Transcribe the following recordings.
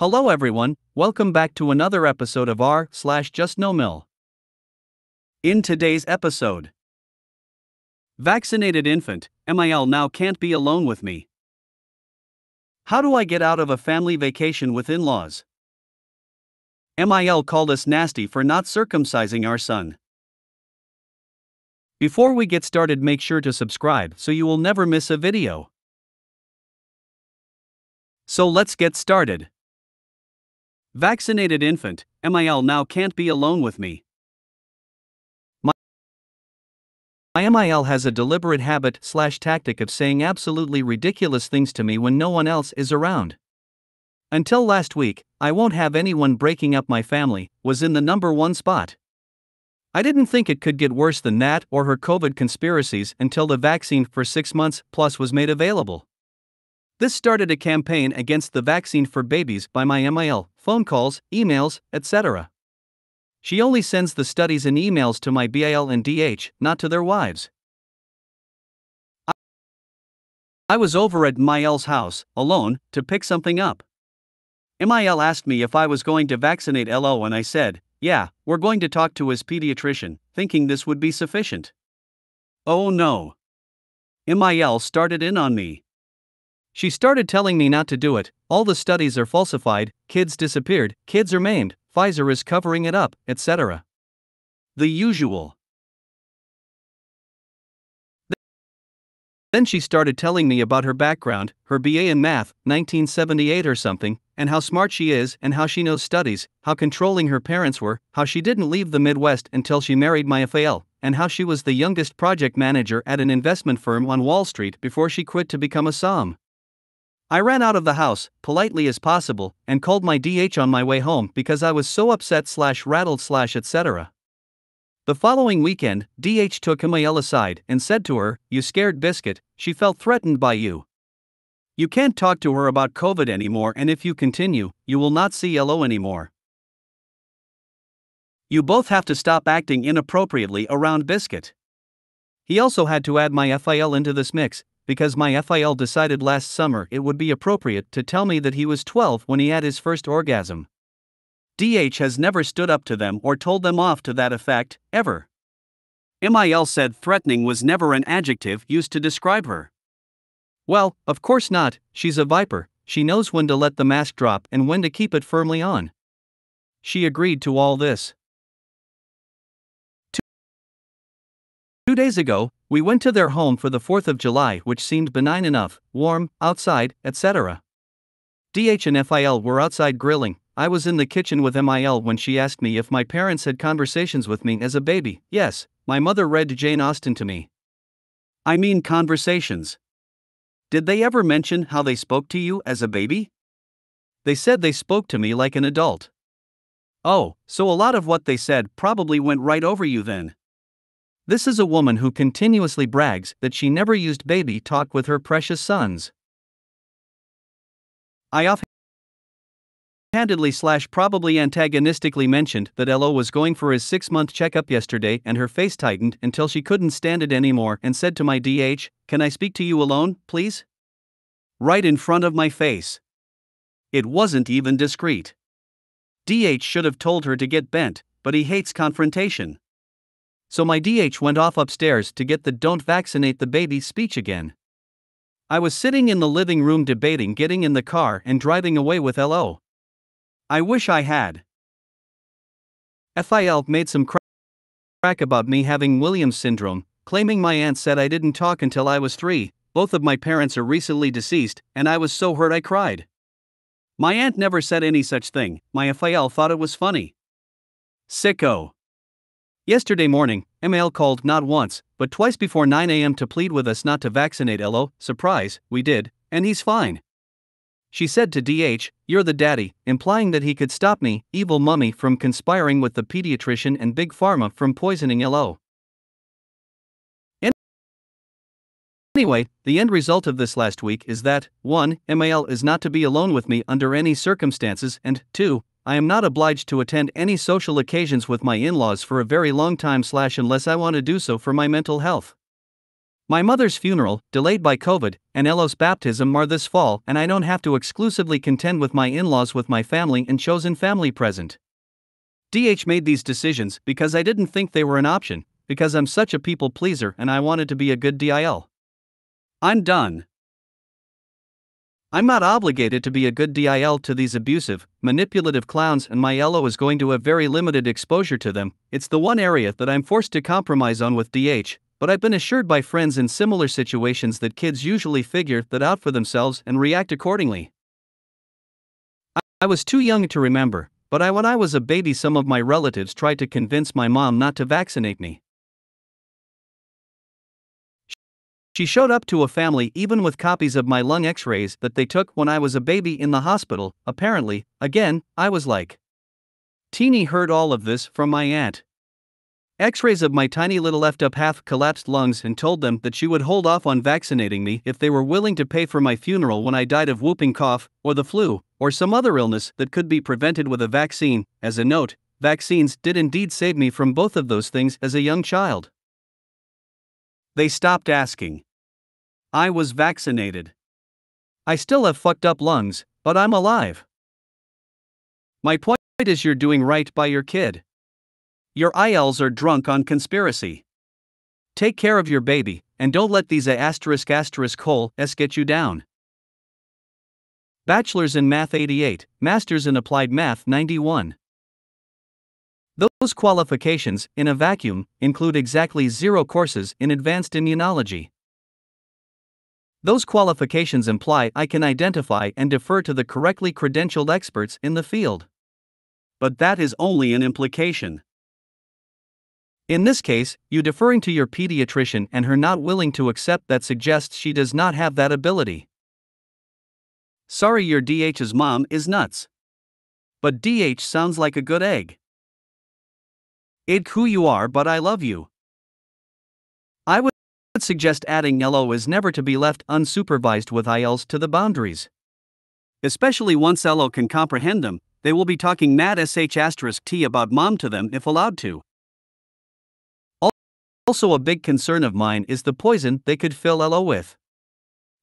Hello everyone, welcome back to another episode of r/JustNoMil. In today's episode, Vaccinated Infant, MIL now can't be alone with me. How do I get out of a family vacation with in-laws? MIL called us nasty for not circumcising our son. Before we get started, make sure to subscribe so you will never miss a video. So let's get started. Vaccinated Infant, MIL now can't be alone with me. My MIL has a deliberate habit/tactic of saying absolutely ridiculous things to me when no one else is around. Until last week, I won't have anyone breaking up my family was in the #1 spot. I didn't think it could get worse than that or her COVID conspiracies until the vaccine for 6 months plus was made available. This started a campaign against the vaccine for babies by my MIL, phone calls, emails, etc. She only sends the studies and emails to my BIL and DH, not to their wives. I was over at MIL's house, alone, to pick something up. MIL asked me if I was going to vaccinate LO and I said, yeah, we're going to talk to his pediatrician, thinking this would be sufficient. Oh no. MIL started in on me. She started telling me not to do it, all the studies are falsified, kids disappeared, kids are maimed, Pfizer is covering it up, etc. The usual. Then she started telling me about her background, her BA in math, 1978 or something, and how smart she is and how she knows studies, how controlling her parents were, how she didn't leave the Midwest until she married my FAL, and how she was the youngest project manager at an investment firm on Wall Street before she quit to become a SOM. I ran out of the house, politely as possible, and called my DH on my way home because I was so upset/rattled/ etc. The following weekend, DH took MIL aside and said to her, "You scared biscuit, she felt threatened by you. You can't talk to her about COVID anymore, and if you continue, you will not see LO anymore. You both have to stop acting inappropriately around biscuit." He also had to add my FIL into this mix, because my FIL decided last summer it would be appropriate to tell me that he was 12 when he had his first orgasm. DH has never stood up to them or told them off to that effect, ever. MIL said threatening was never an adjective used to describe her. Well, of course not, she's a viper, she knows when to let the mask drop and when to keep it firmly on. She agreed to all this. 2 days ago, we went to their home for the 4th of July, which seemed benign enough, warm, outside, etc. DH and FIL were outside grilling. I was in the kitchen with MIL when she asked me if my parents had conversations with me as a baby. Yes, my mother read Jane Austen to me. I mean conversations. Did they ever mention how they spoke to you as a baby? They said they spoke to me like an adult. Oh, so a lot of what they said probably went right over you then. This is a woman who continuously brags that she never used baby talk with her precious sons. I offhandedly/probably antagonistically mentioned that LO was going for his 6-month checkup yesterday, and her face tightened until she couldn't stand it anymore and said to my DH, "Can I speak to you alone, please?" Right in front of my face. It wasn't even discreet. DH should have told her to get bent, but he hates confrontation. So my DH went off upstairs to get the "don't vaccinate the baby" speech again. I was sitting in the living room debating getting in the car and driving away with LO. I wish I had. FIL made some crack about me having Williams syndrome, claiming my aunt said I didn't talk until I was 3, both of my parents are recently deceased, and I was so hurt I cried. My aunt never said any such thing, my FIL thought it was funny. Sicko. Yesterday morning, MIL called not once, but twice before 9 a.m. to plead with us not to vaccinate LO. Surprise, we did, and he's fine. She said to DH, "You're the daddy," implying that he could stop me, evil mummy, from conspiring with the pediatrician and Big Pharma from poisoning LO. Anyway, the end result of this last week is that, 1, MIL is not to be alone with me under any circumstances, and 2, I am not obliged to attend any social occasions with my in-laws for a very long time / unless I want to do so for my mental health. My mother's funeral, delayed by COVID, and Elo's baptism are this fall, and I don't have to exclusively contend with my in-laws with my family and chosen family present. DH made these decisions because I didn't think they were an option, because I'm such a people pleaser and I wanted to be a good DIL. I'm done. I'm not obligated to be a good DIL to these abusive, manipulative clowns, and my Elo is going to have very limited exposure to them. It's the one area that I'm forced to compromise on with DH, but I've been assured by friends in similar situations that kids usually figure that out for themselves and react accordingly. I was too young to remember, but when I was a baby, some of my relatives tried to convince my mom not to vaccinate me. She showed up to a family even with copies of my lung x-rays that they took when I was a baby in the hospital. Apparently, again, I was like. Teeny heard all of this from my aunt. X-rays of my tiny little effed up half-collapsed lungs, and told them that she would hold off on vaccinating me if they were willing to pay for my funeral when I died of whooping cough, or the flu, or some other illness that could be prevented with a vaccine. As a note, vaccines did indeed save me from both of those things as a young child. They stopped asking. I was vaccinated. I still have fucked up lungs, but I'm alive. My point is, you're doing right by your kid. Your ILs are drunk on conspiracy. Take care of your baby, and don't let these ****s get you down. Bachelor's in Math 88, Master's in Applied Math 91. Those qualifications, in a vacuum, include exactly 0 courses in advanced immunology. Those qualifications imply I can identify and defer to the correctly credentialed experts in the field. But that is only an implication. In this case, you deferring to your pediatrician and her not willing to accept that suggests she does not have that ability. Sorry, your DH's mom is nuts. But DH sounds like a good egg. It's who you are, but I love you. I would suggest adding Elo is never to be left unsupervised with ILs to the boundaries. Especially once Elo can comprehend them, they will be talking mad ***T about mom to them if allowed to. Also, a big concern of mine is the poison they could fill Elo with.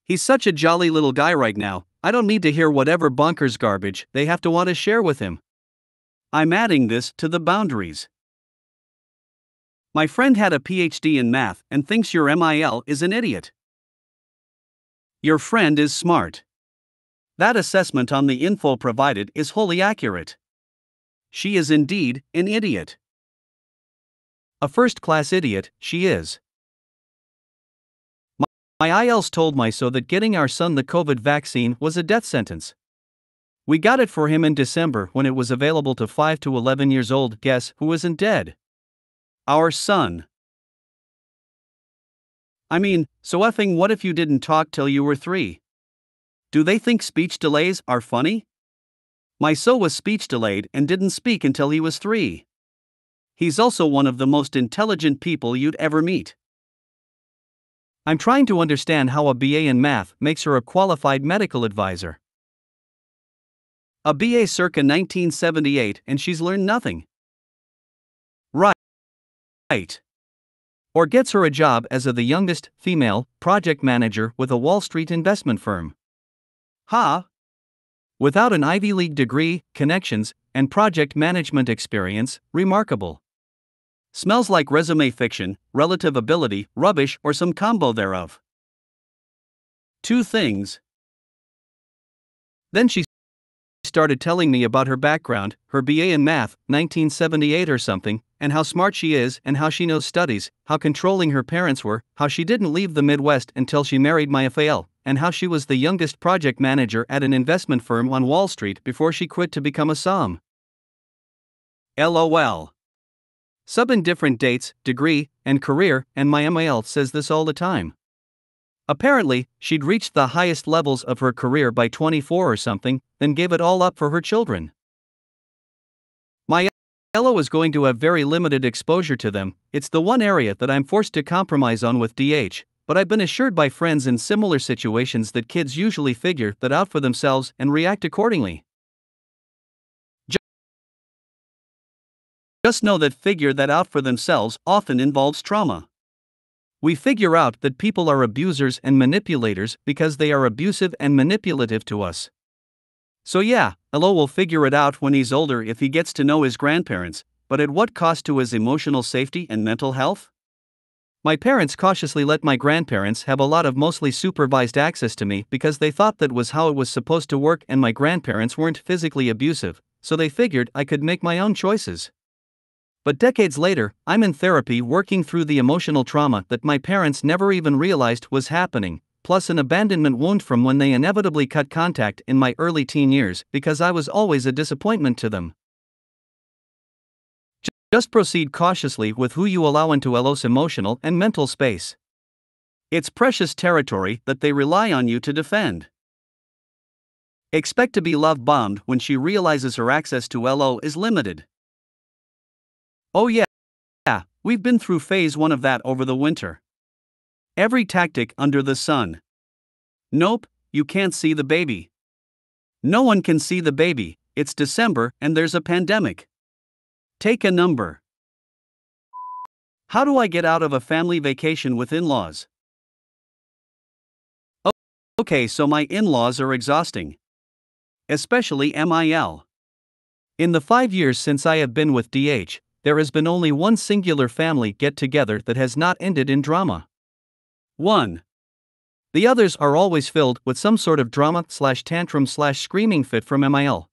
He's such a jolly little guy right now, I don't need to hear whatever bonkers garbage they have to want to share with him. I'm adding this to the boundaries. My friend had a PhD in math and thinks your MIL is an idiot. Your friend is smart. That assessment on the info provided is wholly accurate. She is indeed an idiot. A first-class idiot, she is. My ILs told my so that getting our son the COVID vaccine was a death sentence. We got it for him in December when it was available to 5 to 11 years old. Guess who isn't dead? Our son. I mean, so effing what if you didn't talk till you were 3? Do they think speech delays are funny? My so was speech delayed and didn't speak until he was 3. He's also one of the most intelligent people you'd ever meet. I'm trying to understand how a BA in math makes her a qualified medical advisor. A BA circa 1978 and she's learned nothing. Right. Or gets her a job as the youngest female project manager with a Wall Street investment firm. Without an Ivy League degree, connections, and project management experience, remarkable. Smells like resume fiction, relative ability, rubbish, or some combo thereof. 2 things. Then she started telling me about her background, her BA in math, 1978 or something, and how smart she is and how she knows studies, how controlling her parents were, how she didn't leave the Midwest until she married my FAL, and how she was the youngest project manager at an investment firm on Wall Street before she quit to become a SOM. LOL. Subbing different dates, degree, and career, and my MIL says this all the time. Apparently, she'd reached the highest levels of her career by 24 or something, then gave it all up for her children. My Elo is going to have very limited exposure to them. It's the one area that I'm forced to compromise on with DH, but I've been assured by friends in similar situations that kids usually figure that out for themselves and react accordingly. Just know that figure that out for themselves often involves trauma. We figure out that people are abusers and manipulators because they are abusive and manipulative to us. So yeah, LO will figure it out when he's older if he gets to know his grandparents, but at what cost to his emotional safety and mental health? My parents cautiously let my grandparents have a lot of mostly supervised access to me because they thought that was how it was supposed to work, and my grandparents weren't physically abusive, so they figured I could make my own choices. But decades later, I'm in therapy working through the emotional trauma that my parents never even realized was happening, plus an abandonment wound from when they inevitably cut contact in my early teen years because I was always a disappointment to them. Just proceed cautiously with who you allow into LO's emotional and mental space. It's precious territory that they rely on you to defend. Expect to be love-bombed when she realizes her access to LO is limited. Oh yeah, we've been through phase 1 of that over the winter. Every tactic under the sun. Nope, you can't see the baby. No one can see the baby, it's December and there's a pandemic. Take a number. How do I get out of a family vacation with in-laws? Okay, so my in-laws are exhausting. Especially MIL. In the 5 years since I have been with DH, there has been only one singular family get-together that has not ended in drama. 1. The others are always filled with some sort of drama/tantrum/screaming fit from MIL.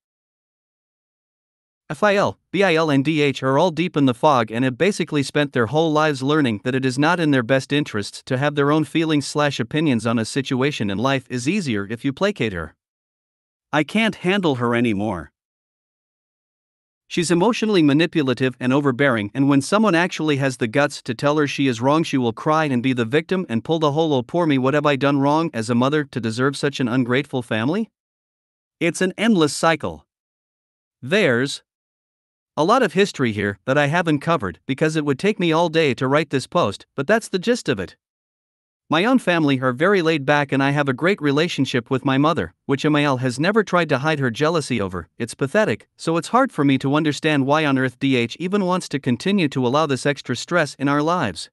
FIL, BIL and DH are all deep in the fog and have basically spent their whole lives learning that it is not in their best interests to have their own feelings/opinions on a situation, and life is easier if you placate her. I can't handle her anymore. She's emotionally manipulative and overbearing, and when someone actually has the guts to tell her she is wrong, she will cry and be the victim and pull the whole "oh poor me, what have I done wrong as a mother to deserve such an ungrateful family?" It's an endless cycle. There's a lot of history here that I haven't covered because it would take me all day to write this post, but that's the gist of it. My own family are very laid back and I have a great relationship with my mother, which MIL has never tried to hide her jealousy over. It's pathetic, so it's hard for me to understand why on earth DH even wants to continue to allow this extra stress in our lives.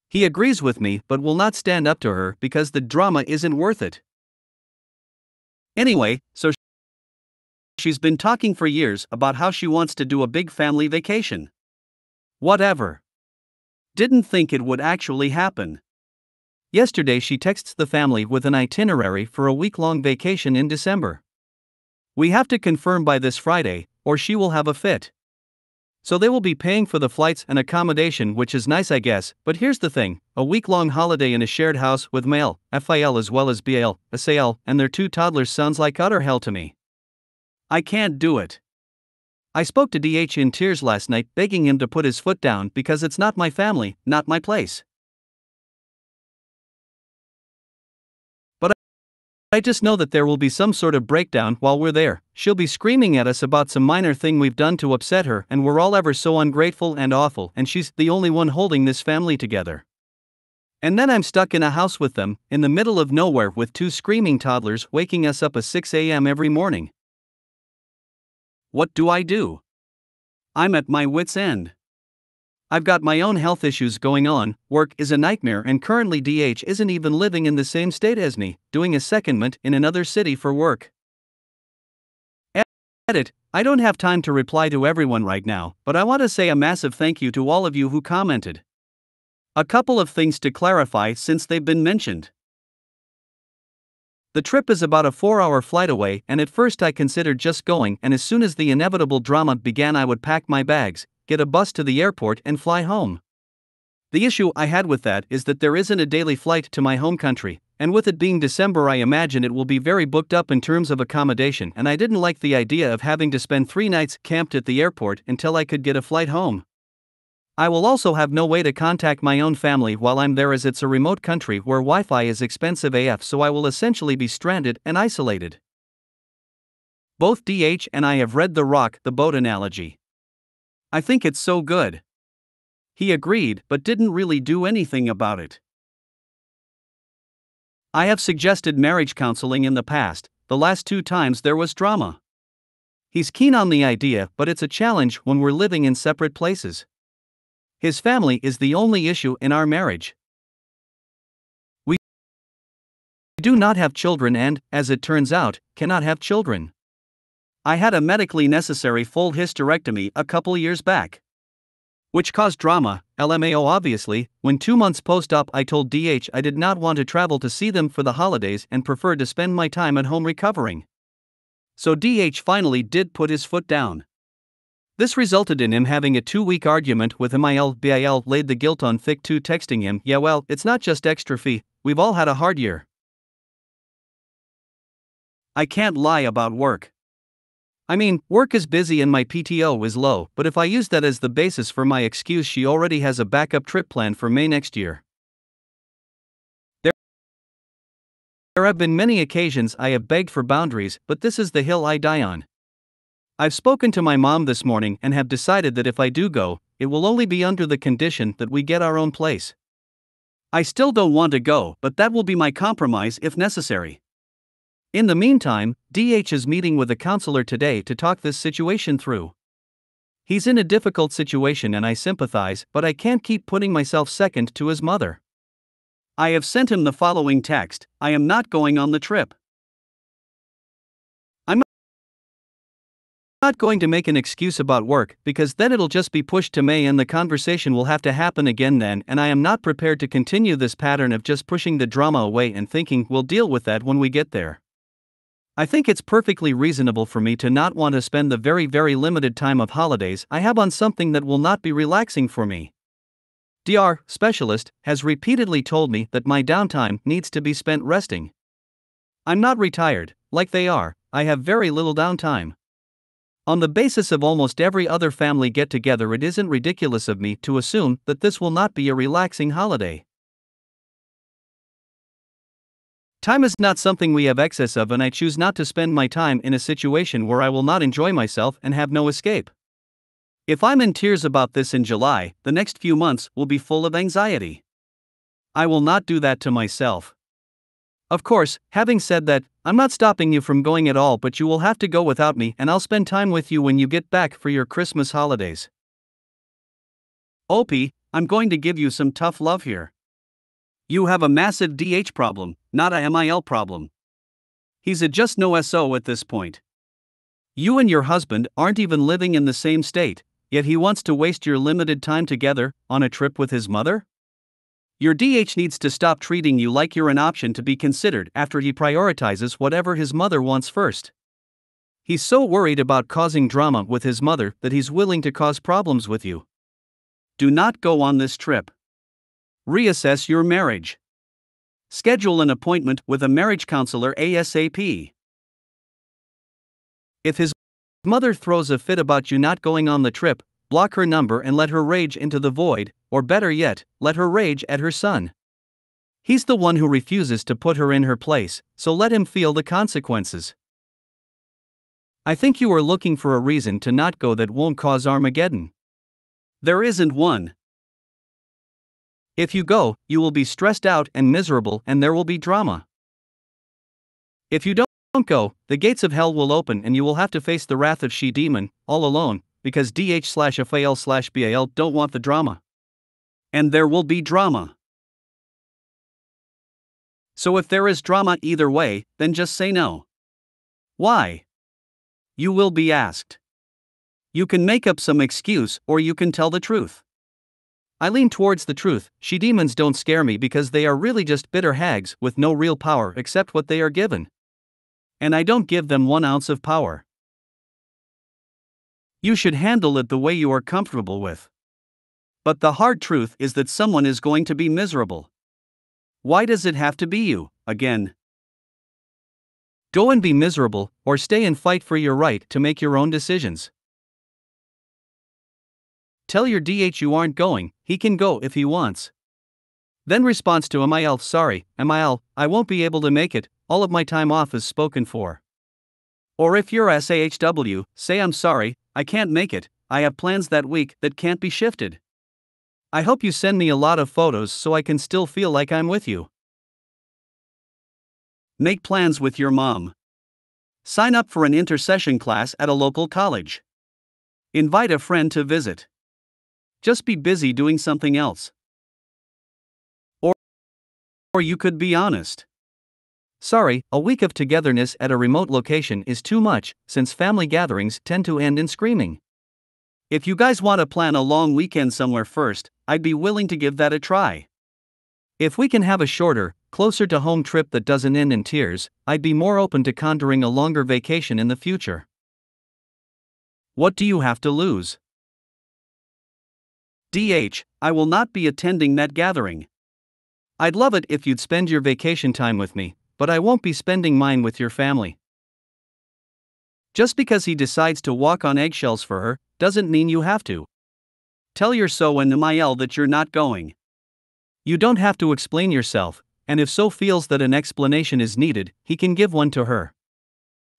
He agrees with me but will not stand up to her because the drama isn't worth it. Anyway, so she's been talking for years about how she wants to do a big family vacation. Whatever. Didn't think it would actually happen. Yesterday she texts the family with an itinerary for a week-long vacation in December. We have to confirm by this Friday, or she will have a fit. So they will be paying for the flights and accommodation, which is nice I guess, but here's the thing, a week-long holiday in a shared house with male, FIL as well as BAL, SAL, and their 2 toddlers sounds like utter hell to me. I can't do it. I spoke to DH in tears last night, begging him to put his foot down because it's not my family, not my place. But I just know that there will be some sort of breakdown while we're there. She'll be screaming at us about some minor thing we've done to upset her, and we're all ever so ungrateful and awful, and she's the only one holding this family together. And then I'm stuck in a house with them, in the middle of nowhere with 2 screaming toddlers waking us up at 6 a.m. every morning. What do I do? I'm at my wit's end. I've got my own health issues going on, work is a nightmare, and currently DH isn't even living in the same state as me, doing a secondment in another city for work. Edit, I don't have time to reply to everyone right now, but I want to say a massive thank you to all of you who commented. A couple of things to clarify since they've been mentioned. The trip is about a 4-hour flight away, and at first I considered just going, and as soon as the inevitable drama began I would pack my bags, get a bus to the airport and fly home. The issue I had with that is that there isn't a daily flight to my home country, and with it being December I imagine it will be very booked up in terms of accommodation, and I didn't like the idea of having to spend 3 nights camped at the airport until I could get a flight home. I will also have no way to contact my own family while I'm there, as it's a remote country where Wi-Fi is expensive AF, so I will essentially be stranded and isolated. Both DH and I have read the rock the boat analogy. I think it's so good. He agreed but didn't really do anything about it. I have suggested marriage counseling in the past, the last 2 times there was drama. He's keen on the idea, but it's a challenge when we're living in separate places. His family is the only issue in our marriage. We do not have children and, as it turns out, cannot have children. I had a medically necessary full hysterectomy a couple years back, which caused drama, LMAO obviously. When 2 months post-op I told DH I did not want to travel to see them for the holidays and preferred to spend my time at home recovering. So DH finally did put his foot down. This resulted in him having a 2-week argument with MILBIL, laid the guilt on Thick 2, texting him, "Yeah well, it's not just extra fee, we've all had a hard year. I can't lie about work. I mean, work is busy and my PTO is low, but if I use that as the basis for my excuse, she already has a backup trip planned for May next year." There have been many occasions I have begged for boundaries, but this is the hill I die on. I've spoken to my mom this morning and have decided that if I do go, it will only be under the condition that we get our own place. I still don't want to go, but that will be my compromise if necessary. In the meantime, DH is meeting with a counselor today to talk this situation through. He's in a difficult situation and I sympathize, but I can't keep putting myself second to his mother. I have sent him the following text: "I am not going on the trip. I'm not going to make an excuse about work, because then it'll just be pushed to May and the conversation will have to happen again then, and I am not prepared to continue this pattern of just pushing the drama away and thinking we'll deal with that when we get there. I think it's perfectly reasonable for me to not want to spend the very, very limited time of holidays I have on something that will not be relaxing for me. DR specialist has repeatedly told me that my downtime needs to be spent resting. I'm not retired, like they are, I have very little downtime. On the basis of almost every other family get-together, it isn't ridiculous of me to assume that this will not be a relaxing holiday. Time is not something we have excess of, and I choose not to spend my time in a situation where I will not enjoy myself and have no escape. If I'm in tears about this in July, the next few months will be full of anxiety. I will not do that to myself. Of course, having said that, I'm not stopping you from going at all, but you will have to go without me and I'll spend time with you when you get back for your Christmas holidays. OP, I'm going to give you some tough love here. You have a massive DH problem, not a MIL problem. He's a just no SO at this point. You and your husband aren't even living in the same state, yet he wants to waste your limited time together on a trip with his mother? Your DH needs to stop treating you like you're an option to be considered after he prioritizes whatever his mother wants first. He's so worried about causing drama with his mother that he's willing to cause problems with you. Do not go on this trip. Reassess your marriage. Schedule an appointment with a marriage counselor ASAP. If his mother throws a fit about you not going on the trip, block her number and let her rage into the void, or better yet, let her rage at her son. He's the one who refuses to put her in her place, so let him feel the consequences. I think you are looking for a reason to not go that won't cause Armageddon. There isn't one. If you go, you will be stressed out and miserable and there will be drama. If you don't go, the gates of hell will open and you will have to face the wrath of she-demon, all alone, because DH/FAL/BAL don't want the drama. And there will be drama. So if there is drama either way, then just say no. Why? You will be asked. You can make up some excuse or you can tell the truth. I lean towards the truth. She-demons don't scare me because they are really just bitter hags with no real power except what they are given. And I don't give them 1 ounce of power. You should handle it the way you are comfortable with. But the hard truth is that someone is going to be miserable. Why does it have to be you, again? Go and be miserable, or stay and fight for your right to make your own decisions. Tell your DH you aren't going, he can go if he wants. Then response to MIL, sorry, MIL, I won't be able to make it, all of my time off is spoken for. Or if you're SAHW, say I'm sorry, I can't make it, I have plans that week that can't be shifted. I hope you send me a lot of photos so I can still feel like I'm with you. Make plans with your mom. Sign up for an intercession class at a local college. Invite a friend to visit. just be busy doing something else. Or you could be honest. Sorry, a week of togetherness at a remote location is too much, since family gatherings tend to end in screaming. If you guys want to plan a long weekend somewhere first, I'd be willing to give that a try. If we can have a shorter, closer to home trip that doesn't end in tears, I'd be more open to conjuring a longer vacation in the future. What do you have to lose? DH, I will not be attending that gathering. I'd love it if you'd spend your vacation time with me, but I won't be spending mine with your family. Just because he decides to walk on eggshells for her, doesn't mean you have to. Tell your JustNoMil that you're not going. You don't have to explain yourself, and if so feels that an explanation is needed, he can give one to her.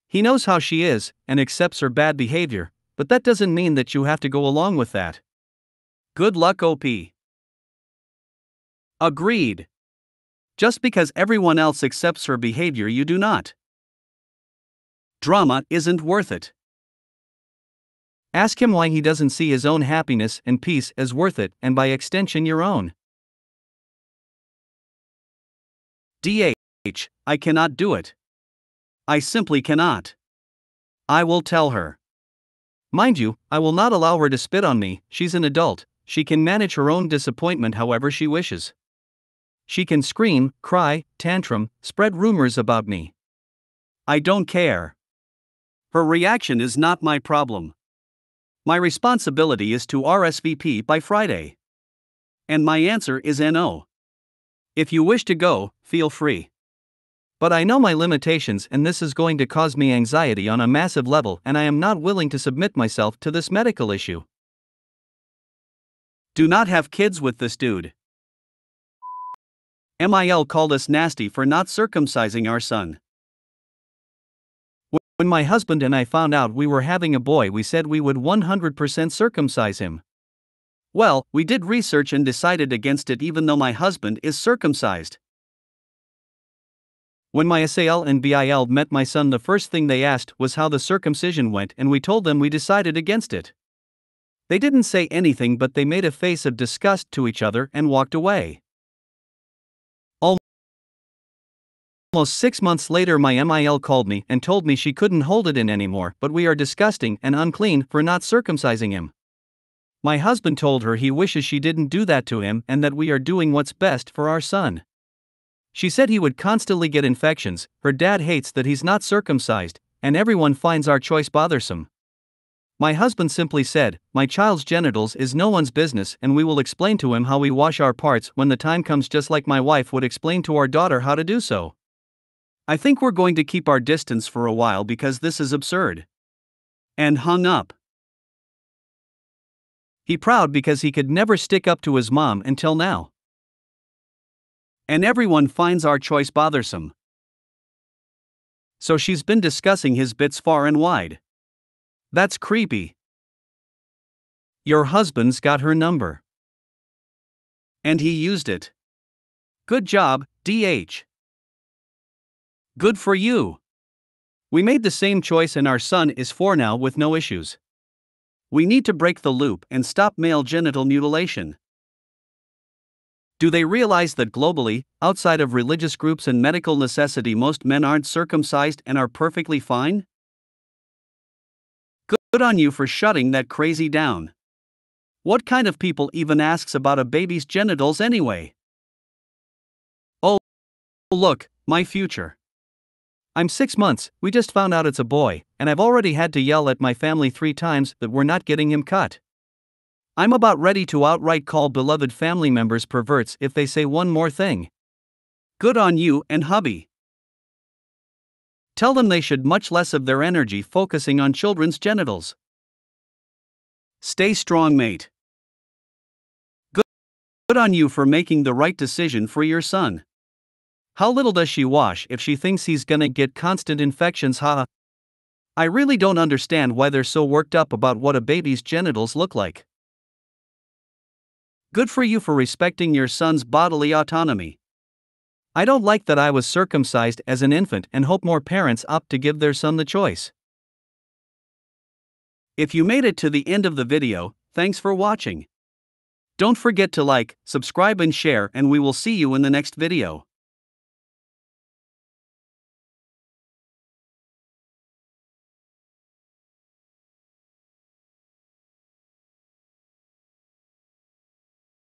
He knows how she is, and accepts her bad behavior, but that doesn't mean that you have to go along with that. Good luck, OP. Agreed. Just because everyone else accepts her behavior, you do not. Drama isn't worth it. Ask him why he doesn't see his own happiness and peace as worth it, and by extension your own. DH, I cannot do it. I simply cannot. I will tell her. Mind you, I will not allow her to spit on me. She's an adult, she can manage her own disappointment however she wishes. She can scream, cry, tantrum, spread rumors about me. I don't care. Her reaction is not my problem. My responsibility is to RSVP by Friday. And my answer is NO. If you wish to go, feel free. But I know my limitations, and this is going to cause me anxiety on a massive level, and I am not willing to submit myself to this medical issue. Do not have kids with this dude. MIL called us nasty for not circumcising our son. When my husband and I found out we were having a boy, we said we would 100% circumcise him. Well, we did research and decided against it even though my husband is circumcised. When my SAL and BIL met my son, the first thing they asked was how the circumcision went, and we told them we decided against it. They didn't say anything, but they made a face of disgust to each other and walked away. Almost 6 months later, my MIL called me and told me she couldn't hold it in anymore, but we are disgusting and unclean for not circumcising him. My husband told her he wishes she didn't do that to him and that we are doing what's best for our son. She said he would constantly get infections, her dad hates that he's not circumcised, and everyone finds our choice bothersome. My husband simply said, my child's genitals is no one's business, and we will explain to him how we wash our parts when the time comes, just like my wife would explain to our daughter how to do so. I think we're going to keep our distance for a while because this is absurd. And hung up. He proud because he could never stick up to his mom until now. And everyone finds our choice bothersome. So she's been discussing his bits far and wide. That's creepy. Your husband's got her number. And he used it. Good job, DH. Good for you. We made the same choice and our son is 4 now with no issues. We need to break the loop and stop male genital mutilation. Do they realize that globally, outside of religious groups and medical necessity, most men aren't circumcised and are perfectly fine? Good on you for shutting that crazy down. What kind of people even asks about a baby's genitals anyway? Oh, look, my future. I'm 6 months, we just found out it's a boy, and I've already had to yell at my family 3 times that we're not getting him cut. I'm about ready to outright call beloved family members perverts if they say one more thing. Good on you and hubby. Tell them they should much less of their energy focusing on children's genitals. Stay strong, mate. Good on you for making the right decision for your son. How little does she wash if she thinks he's gonna get constant infections, huh? I really don't understand why they're so worked up about what a baby's genitals look like. Good for you for respecting your son's bodily autonomy. I don't like that I was circumcised as an infant and hope more parents opt to give their son the choice. If you made it to the end of the video, thanks for watching. Don't forget to like, subscribe and share, and we will see you in the next video.